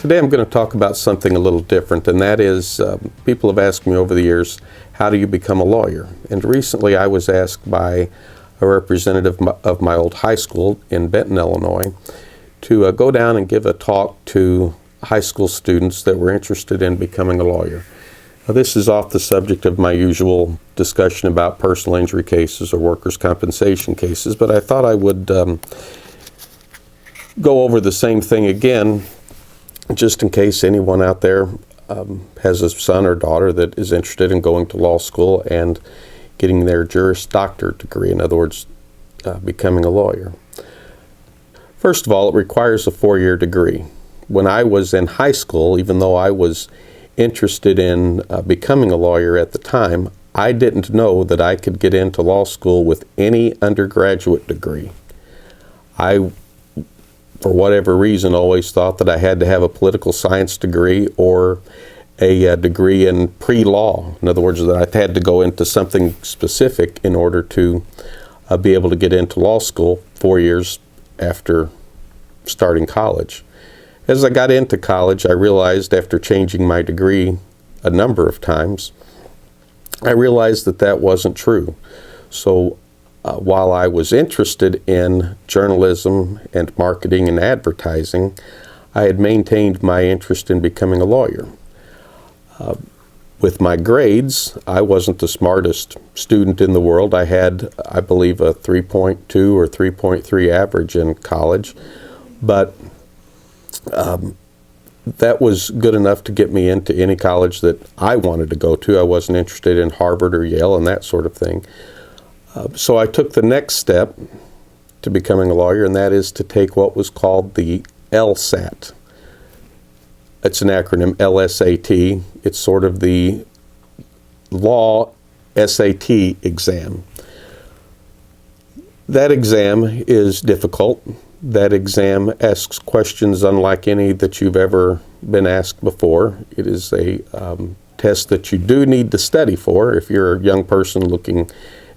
Today I'm going to talk about something a little different, and that is people have asked me over the years, how do you become a lawyer? And recently I was asked by a representative of my old high school in Benton, Illinois, to go down and give a talk to high school students that were interested in becoming a lawyer. Now, this is off the subject of my usual discussion about personal injury cases or workers' compensation cases, but I thought I would go over the same thing again, just in case anyone out there has a son or daughter that is interested in going to law school and getting their Juris Doctorate degree, in other words, becoming a lawyer. First of all, it requires a 4-year degree. When I was in high school, even though I was interested in becoming a lawyer at the time, I didn't know that I could get into law school with any undergraduate degree. I, for whatever reason, always thought that I had to have a political science degree or a degree in pre-law. In other words, that I had to go into something specific in order to be able to get into law school 4 years after starting college. As I got into college, I realized after changing my degree a number of times, I realized that that wasn't true. So while I was interested in journalism and marketing and advertising, I had maintained my interest in becoming a lawyer. With my grades, I wasn't the smartest student in the world. I had, I believe, a 3.2 or 3.3 average in college, but that was good enough to get me into any college that I wanted to go to. I wasn't interested in Harvard or Yale and that sort of thing. So I took the next step to becoming a lawyer, and that is to take what was called the LSAT. It's an acronym, LSAT. It's sort of the law SAT exam. That exam is difficult. That exam asks questions unlike any that you've ever been asked before. It is a test that you do need to study for. If you're a young person looking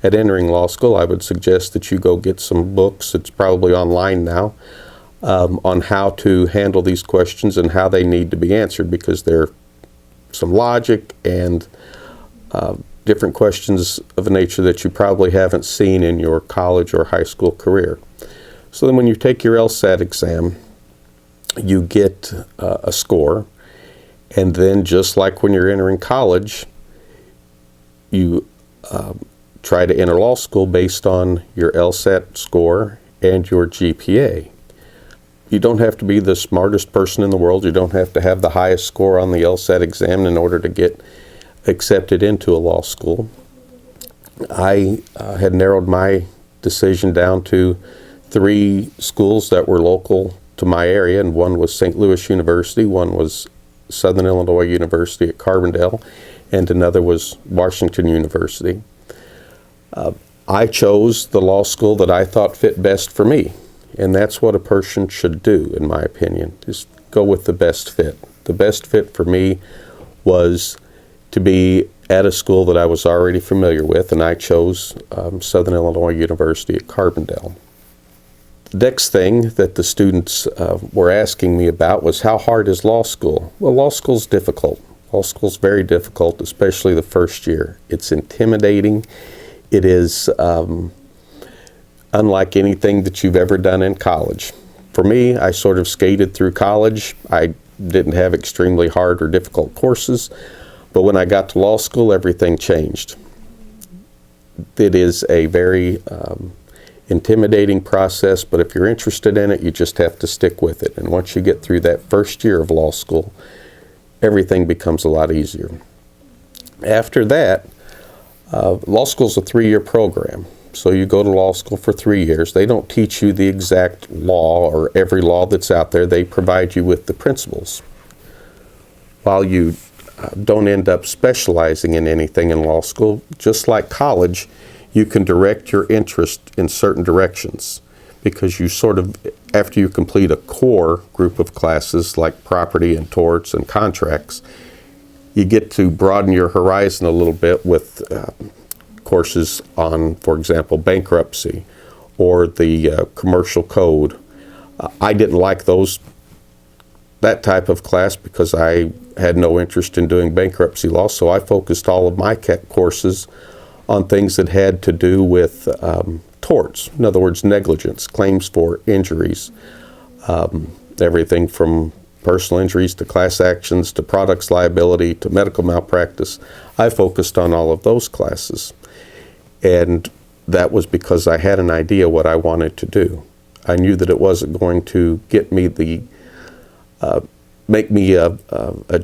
at entering law school, I would suggest that you go get some books. It's probably online now on how to handle these questions and how they need to be answered, because there are some logic and different questions of a nature that you probably haven't seen in your college or high school career. So then when you take your LSAT exam, you get a score, and then just like when you're entering college, you try to enter law school based on your LSAT score and your GPA. You don't have to be the smartest person in the world. You don't have to have the highest score on the LSAT exam in order to get accepted into a law school. I had narrowed my decision down to 3 schools that were local to my area, and one was St. Louis University, one was Southern Illinois University at Carbondale, and another was Washington University. I chose the law school that I thought fit best for me, and that's what a person should do, in my opinion, is go with the best fit. The best fit for me was to be at a school that I was already familiar with, and I chose Southern Illinois University at Carbondale. The next thing that the students were asking me about was, how hard is law school? Well, law school's difficult. Law school's very difficult, especially the first year. It's intimidating. It is unlike anything that you've ever done in college. For me, I sort of skated through college. I didn't have extremely hard or difficult courses, but when I got to law school, everything changed. It is a very intimidating process, but if you're interested in it, you just have to stick with it. And once you get through that first year of law school, everything becomes a lot easier. After that, law school's a 3-year program. So you go to law school for 3 years. They don't teach you the exact law or every law that's out there. They provide you with the principles. While you don't end up specializing in anything in law school, just like college, you can direct your interest in certain directions, because you sort of, after you complete a core group of classes like property and torts and contracts, you get to broaden your horizon a little bit with courses on, for example, bankruptcy or the commercial code. I didn't like those that type of class because I had no interest in doing bankruptcy law, so I focused all of my courses on things that had to do with torts. In other words, negligence, claims for injuries, everything from personal injuries to class actions to products liability to medical malpractice. I focused on all of those classes. And that was because I had an idea what I wanted to do. I knew that it wasn't going to get me make me a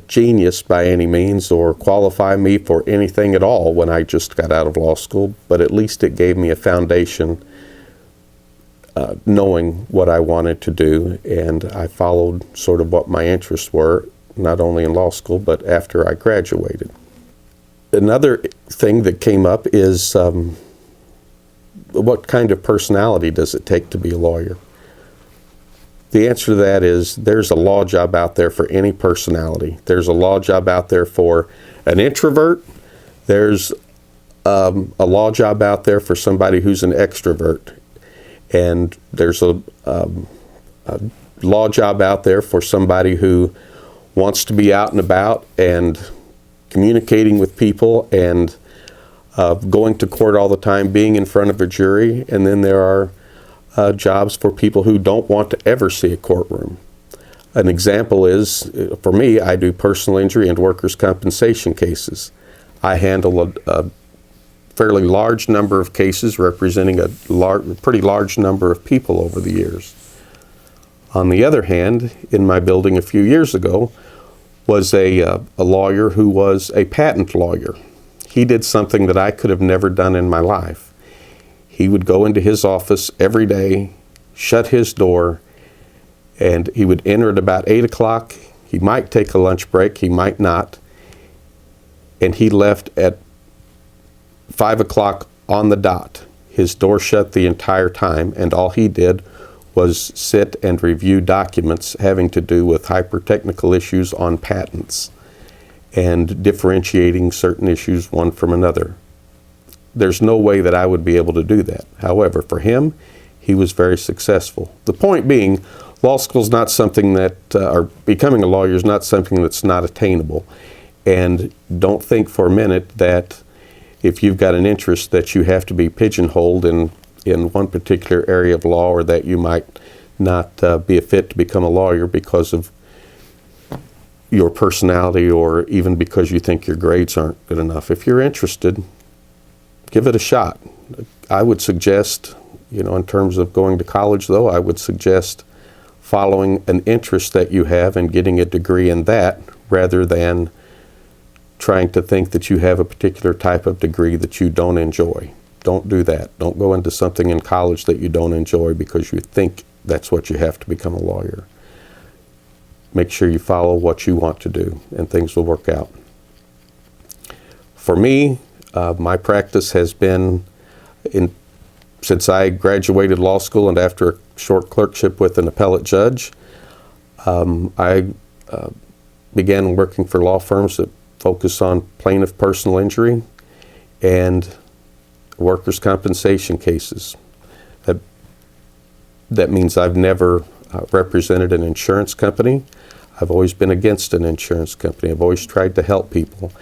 genius by any means or qualify me for anything at all when I just got out of law school, but at least it gave me a foundation knowing what I wanted to do, and I followed sort of what my interests were, not only in law school, but after I graduated. Another thing that came up is what kind of personality does it take to be a lawyer? The answer to that is there's a law job out there for any personality. There's a law job out there for an introvert. There's a law job out there for somebody who's an extrovert. And there's a law job out there for somebody who wants to be out and about and communicating with people and going to court all the time, being in front of a jury. And then there are jobs for people who don't want to ever see a courtroom. An example is, for me, I do personal injury and workers' compensation cases. I handle a fairly large number of cases representing a pretty large number of people over the years. On the other hand, in my building a few years ago was a lawyer who was a patent lawyer. He did something that I could have never done in my life. He would go into his office every day, shut his door, and he would enter at about 8 o'clock. He might take a lunch break, he might not. And he left at 5 o'clock on the dot. His door shut the entire time, and all he did was sit and review documents having to do with hyper-technical issues on patents and differentiating certain issues one from another. There's no way that I would be able to do that. However, for him, he was very successful. The point being, law school is not something that, or becoming a lawyer is not something that's not attainable. And don't think for a minute that if you've got an interest that you have to be pigeonholed in one particular area of law, or that you might not be a fit to become a lawyer because of your personality or even because you think your grades aren't good enough. If you're interested, give it a shot. I would suggest, in terms of going to college though, I would suggest following an interest that you have and getting a degree in that rather than trying to think that you have a particular type of degree that you don't enjoy. Don't do that. Don't go into something in college that you don't enjoy because you think that's what you have to become a lawyer. Make sure you follow what you want to do and things will work out. For me, my practice has been, since I graduated law school and after a short clerkship with an appellate judge, I began working for law firms that focus on plaintiff personal injury and workers' compensation cases. That means I've never represented an insurance company. I've always been against an insurance company. I've always tried to help people.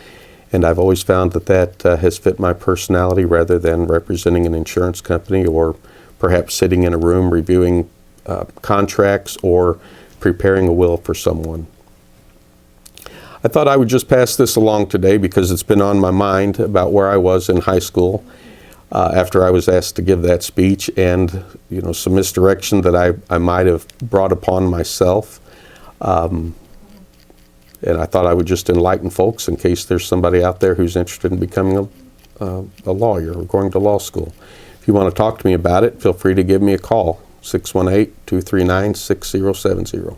And I've always found that has fit my personality rather than representing an insurance company or perhaps sitting in a room reviewing contracts or preparing a will for someone. I thought I would just pass this along today because it's been on my mind about where I was in high school after I was asked to give that speech, and some misdirection that I might have brought upon myself. And I thought I would just enlighten folks in case there's somebody out there who's interested in becoming a lawyer or going to law school. If you want to talk to me about it, feel free to give me a call, 618-239-6070.